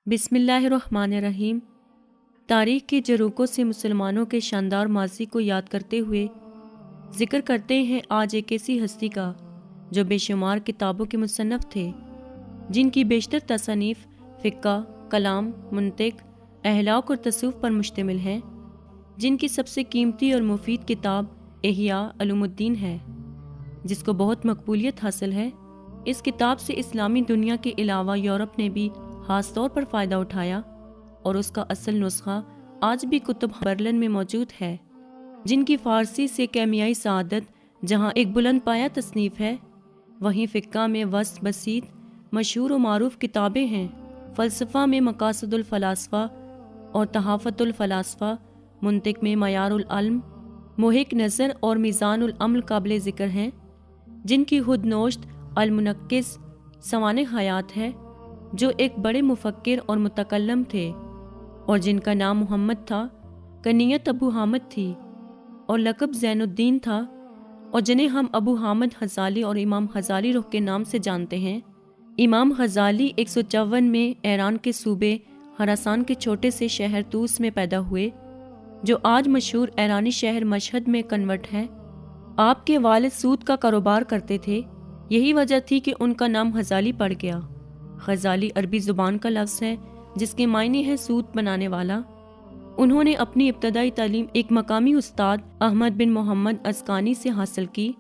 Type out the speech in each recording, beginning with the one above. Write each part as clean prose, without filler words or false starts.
بسم اللہ الرحمن الرحیم۔ تاریخ کے جروکوں سے مسلمانوں کے شاندار ماضی کو یاد کرتے ہوئے ذکر کرتے ہیں آج ایک ایسی ہستی کا جو بے شمار کتابوں کے مصنف تھے، جن کی بیشتر تصانیف فقہ، کلام، منطق، اخلاق اور تصوف پر مشتمل ہیں، جن کی سب سے قیمتی اور مفید کتاب احیاء علوم الدین ہے، جس کو بہت مقبولیت حاصل ہے۔ اس کتاب سے اسلامی دنیا کے علاوہ یورپ نے بھی خاص طور پر فائدہ اٹھایا، اور اس کا اصل نسخہ آج بھی کتب برلن میں موجود ہے، جن کی فارسی سے کیمیائی سعادت جہاں ایک بلند پایہ تصنیف ہے، وہیں فقہ میں وسط بسیط مشہور و معروف کتابیں ہیں۔ فلسفہ میں مقاصد الفلاسفہ اور تحافت الفلاسفہ، منطق میں معیار العلم، محق نظر اور میزان العمل قابل ذکر ہیں، جن کی خود نوشت المنقذ سوانح حیات ہے، جو ایک بڑے مفکر اور متکلم تھے، اور جن کا نام محمد تھا، کنیت ابو حامد تھی اور لقب زین الدین تھا، اور جنہیں ہم ابو حامد غزالی اور امام غزالی رخ کے نام سے جانتے ہیں۔ امام غزالی 154 میں ایران کے صوبے خراسان کے چھوٹے سے شہر طوس میں پیدا ہوئے، جو آج مشہور ایرانی شہر مشہد میں کنورٹ ہے۔ آپ کے والد سود کا کاروبار کرتے تھے، یہی وجہ تھی کہ ان کا نام غزالی پڑ گیا۔ غزالی عربی زبان کا لفظ ہے جس کے معنی ہے سود بنانے والا۔ انہوں نے اپنی ابتدائی تعلیم ایک مقامی استاد احمد بن محمد ازکانی سے حاصل کی۔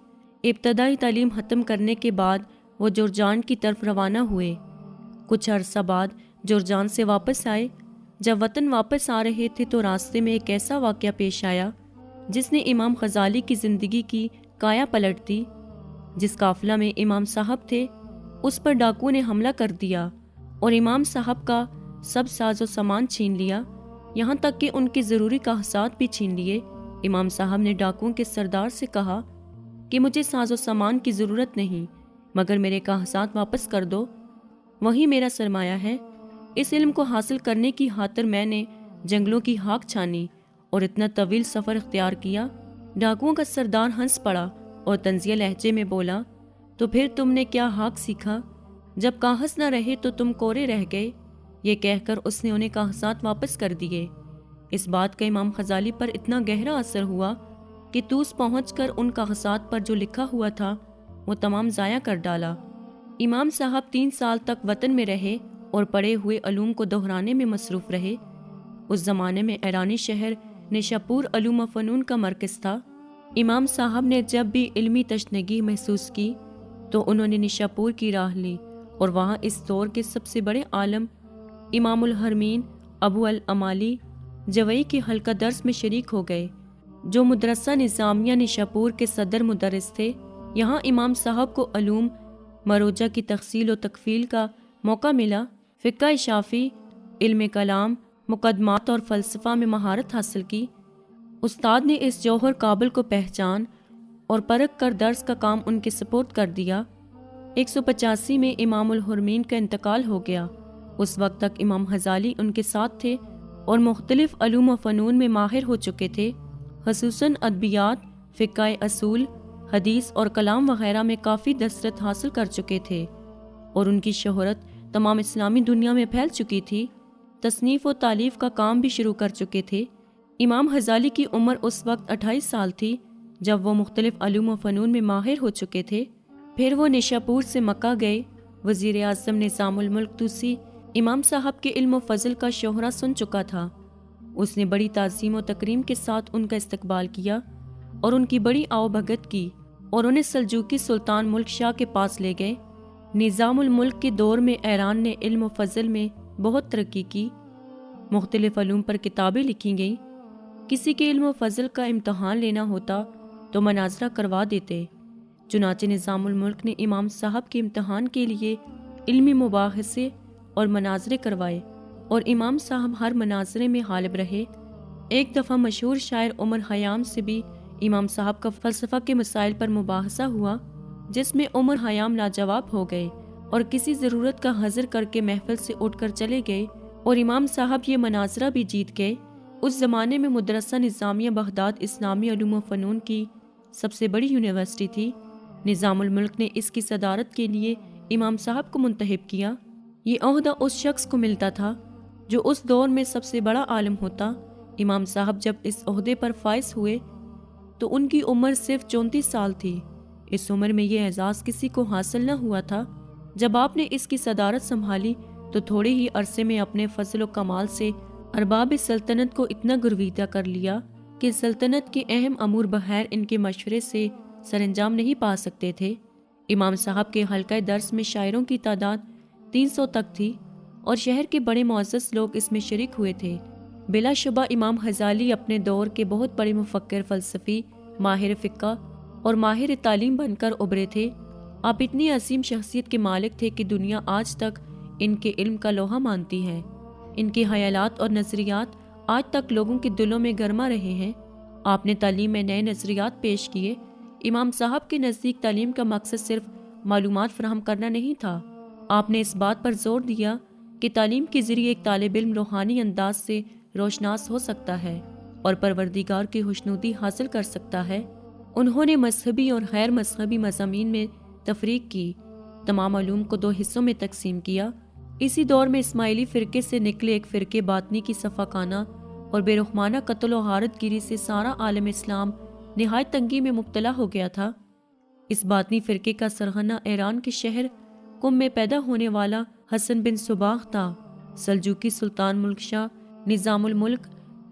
ابتدائی تعلیم ختم کرنے کے بعد وہ جرجان کی طرف روانہ ہوئے۔ کچھ عرصہ بعد جرجان سے واپس آئے۔ جب وطن واپس آ رہے تھے تو راستے میں ایک ایسا واقعہ پیش آیا جس نے امام غزالی کی زندگی کی کایا پلٹ دی۔ جس قافلہ میں امام صاحب تھے، اس پر ڈاکو نے حملہ کر دیا اور امام صاحب کا سب ساز و سامان چھین لیا، یہاں تک کہ ان کے ضروری کاغذات بھی چھین لیے۔ امام صاحب نے ڈاکوؤں کے سردار سے کہا کہ مجھے ساز و سامان کی ضرورت نہیں، مگر میرے کاغذات واپس کر دو، وہی میرا سرمایہ ہے۔ اس علم کو حاصل کرنے کی خاطر میں نے جنگلوں کی ہاک چھانی اور اتنا طویل سفر اختیار کیا۔ ڈاکوؤں کا سردار ہنس پڑا اور طنزیہ لہجے میں بولا، تو پھر تم نے کیا ہاک سیکھا؟ جب کاغذ نہ رہے تو تم کورے رہ گئے۔ یہ کہہ کر اس نے انہیں کاغذات واپس کر دیے۔ اس بات کا امام غزالی پر اتنا گہرا اثر ہوا کہ طوس پہنچ کر ان کاغذات پر جو لکھا ہوا تھا وہ تمام ضائع کر ڈالا۔ امام صاحب 3 سال تک وطن میں رہے اور پڑھے ہوئے علوم کو دہرانے میں مصروف رہے۔ اس زمانے میں ایرانی شہر نیشاپور علوم و فنون کا مرکز تھا۔ امام صاحب نے جب بھی علمی تشنگی محسوس کی تو انہوں نے نیشاپور کی راہ لی اور وہاں اس دور کے سب سے بڑے عالم امام الحرمین ابو العمالی جوئی کے حلقہ درس میں شریک ہو گئے، جو مدرسہ نظامیہ نیشاپور کے صدر مدرس تھے۔ یہاں امام صاحب کو علوم مروجہ کی تحصیل و تکفیل کا موقع ملا۔ فقہ شافعی، علم کلام، مقدمات اور فلسفہ میں مہارت حاصل کی۔ استاد نے اس جوہر قابل کو پہچان اور پرکھ کر درس کا کام ان کے سپرد کر دیا۔ 185 میں امام الحرمین کا انتقال ہو گیا۔ اس وقت تک امام غزالی ان کے ساتھ تھے اور مختلف علوم و فنون میں ماہر ہو چکے تھے، خصوصاً ادبیات، فقہ اصول، حدیث اور کلام وغیرہ میں کافی دسترس حاصل کر چکے تھے، اور ان کی شہرت تمام اسلامی دنیا میں پھیل چکی تھی۔ تصنیف و تالیف کا کام بھی شروع کر چکے تھے۔ امام غزالی کی عمر اس وقت 28 سال تھی جب وہ مختلف علوم و فنون میں ماہر ہو چکے تھے۔ پھر وہ نیشاپور سے مکہ گئے۔ وزیر اعظم نظام الملک طوسی امام صاحب کے علم و فضل کا شہرہ سن چکا تھا۔ اس نے بڑی تعظیم و تکریم کے ساتھ ان کا استقبال کیا اور ان کی بڑی آؤ بھگت کی، اور انہیں سلجوقی سلطان ملک شاہ کے پاس لے گئے۔ نظام الملک کے دور میں ایران نے علم و فضل میں بہت ترقی کی۔ مختلف علوم پر کتابیں لکھی گئیں۔ کسی کے علم و فضل کا امتحان لینا ہوتا تو مناظرہ کروا دیتے۔ چنانچہ نظام الملک نے امام صاحب کے امتحان کے لیے علمی مباحثے اور مناظرے کروائے، اور امام صاحب ہر مناظرے میں غالب رہے۔ ایک دفعہ مشہور شاعر عمر خیام سے بھی امام صاحب کا فلسفہ کے مسائل پر مباحثہ ہوا، جس میں عمر خیام لاجواب ہو گئے اور کسی ضرورت کا حذر کر کے محفل سے اٹھ کر چلے گئے، اور امام صاحب یہ مناظرہ بھی جیت گئے۔ اس زمانے میں مدرسہ نظامیہ بغداد اسلامی علوم و فنون کی سب سے بڑی یونیورسٹی تھی۔ نظام الملک نے اس کی صدارت کے لیے امام صاحب کو منتخب کیا۔ یہ عہدہ اس شخص کو ملتا تھا جو اس دور میں سب سے بڑا عالم ہوتا۔ امام صاحب جب اس عہدے پر فائز ہوئے تو ان کی عمر صرف 34 سال تھی۔ اس عمر میں یہ اعزاز کسی کو حاصل نہ ہوا تھا۔ جب آپ نے اس کی صدارت سنبھالی تو تھوڑے ہی عرصے میں اپنے فضل و کمال سے ارباب سلطنت کو اتنا گرویدہ کر لیا کہ سلطنت کے اہم امور بغیر ان کے مشورے سے سر انجام نہیں پا سکتے تھے۔ امام صاحب کے حلقہ درس میں شاعروں کی تعداد 300 تک تھی اور شہر کے بڑے معزز لوگ اس میں شریک ہوئے تھے۔ بلا شبہ امام غزالی اپنے دور کے بہت بڑے مفکر، فلسفی، ماہر فقہ اور ماہر تعلیم بن کر ابھرے تھے۔ آپ اتنی عظیم شخصیت کے مالک تھے کہ دنیا آج تک ان کے علم کا لوہا مانتی ہے۔ ان کے خیالات اور نظریات آج تک لوگوں کے دلوں میں گرما رہے ہیں۔ آپ نے تعلیم میں نئے نظریات پیش کیے۔ امام صاحب کے نزدیک تعلیم کا مقصد صرف معلومات فراہم کرنا نہیں تھا۔ آپ نے اس بات پر زور دیا کہ تعلیم کے ذریعے ایک طالب علم روحانی انداز سے روشناس ہو سکتا ہے اور پروردگار کی خوشنودی حاصل کر سکتا ہے۔ انہوں نے مذہبی اور غیر مذہبی مضامین میں تفریق کی، تمام علوم کو 2 حصوں میں تقسیم کیا۔ اسی دور میں اسماعیلی فرقے سے نکلے ایک فرقے باطنی کی صفاقانہ اور بے رحمانہ قتل و غارت گیری سے سارا عالم اسلام نہایت تنگی میں مبتلا ہو گیا تھا۔ اس باطنی فرقے کا سرغنہ ایران کے شہر قم میں پیدا ہونے والا حسن بن صباغ تھا۔ سلجوقی سلطان ملک شاہ نظام الملک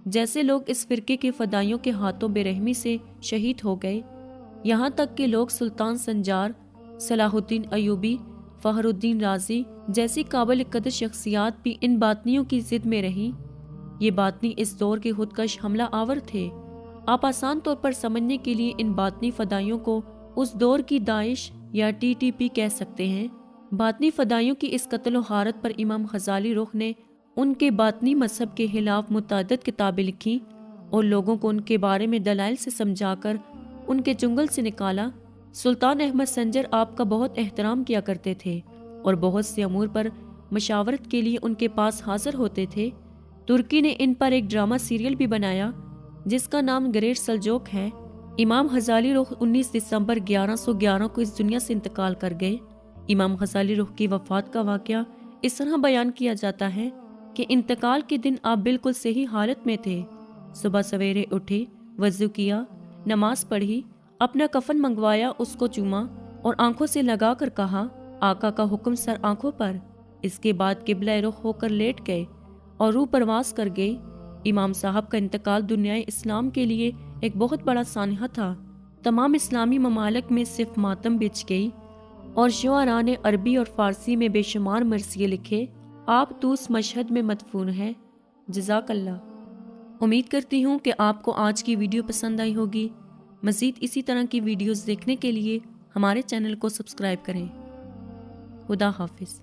جیسے لوگ اس فرقے کے فدائیوں کے ہاتھوں بے رحمی سے شہید ہو گئے۔ یہاں تک کہ لوگ سلطان سنجار، صلاح الدین ایوبی، فخر الدین رازی جیسی قابل قدر شخصیات بھی ان باطنیوں کی ضد میں رہیں۔ یہ باطنی اس دور کے خودکش حملہ آور تھے۔ آپ آسان طور پر سمجھنے کے لیے ان باطنی فدائیوں کو اس دور کی داعش یا TTP کہہ سکتے ہیں۔ باطنی فدائیوں کی اس قتل و غارت پر امام غزالی رخ نے ان کے باطنی مذہب کے خلاف متعدد کتابیں لکھیں اور لوگوں کو ان کے بارے میں دلائل سے سمجھا کر ان کے چنگل سے نکالا۔ سلطان احمد سنجر آپ کا بہت احترام کیا کرتے تھے اور بہت سے امور پر مشاورت کے لیے ان کے پاس حاضر ہوتے تھے۔ ترکی نے ان پر ایک ڈرامہ سیریل بھی بنایا جس کا نام گریٹ سلجوق ہے۔ امام غزالی رخ 19 دسمبر 1111 کو اس دنیا سے انتقال کر گئے۔ امام غزالی رخ کی وفات کا واقعہ اس طرح بیان کیا جاتا ہے کہ انتقال کے دن آپ بالکل صحیح حالت میں تھے۔ صبح سویرے اٹھے، وضو کیا، نماز پڑھی، اپنا کفن منگوایا، اس کو چوما اور آنکھوں سے لگا کر کہا آقا کا حکم سر آنکھوں پر۔ اس کے بعد قبلہ رخ ہو کر لیٹ گئے اور روح پرواز کر گئی۔ امام صاحب کا انتقال دنیا اسلام کے لیے ایک بہت بڑا سانحہ تھا۔ تمام اسلامی ممالک میں صرف ماتم بچ گئی اور شعراء نے عربی اور فارسی میں بے شمار مرثیے لکھے۔ آپ توس مشہد میں مدفون ہیں۔ جزاک اللہ۔ امید کرتی ہوں کہ آپ کو آج کی ویڈیو پسند آئی ہوگی۔ مزید اسی طرح کی ویڈیوز دیکھنے کے لیے ہمارے چینل کو سبسکرائب کریں۔ خدا حافظ۔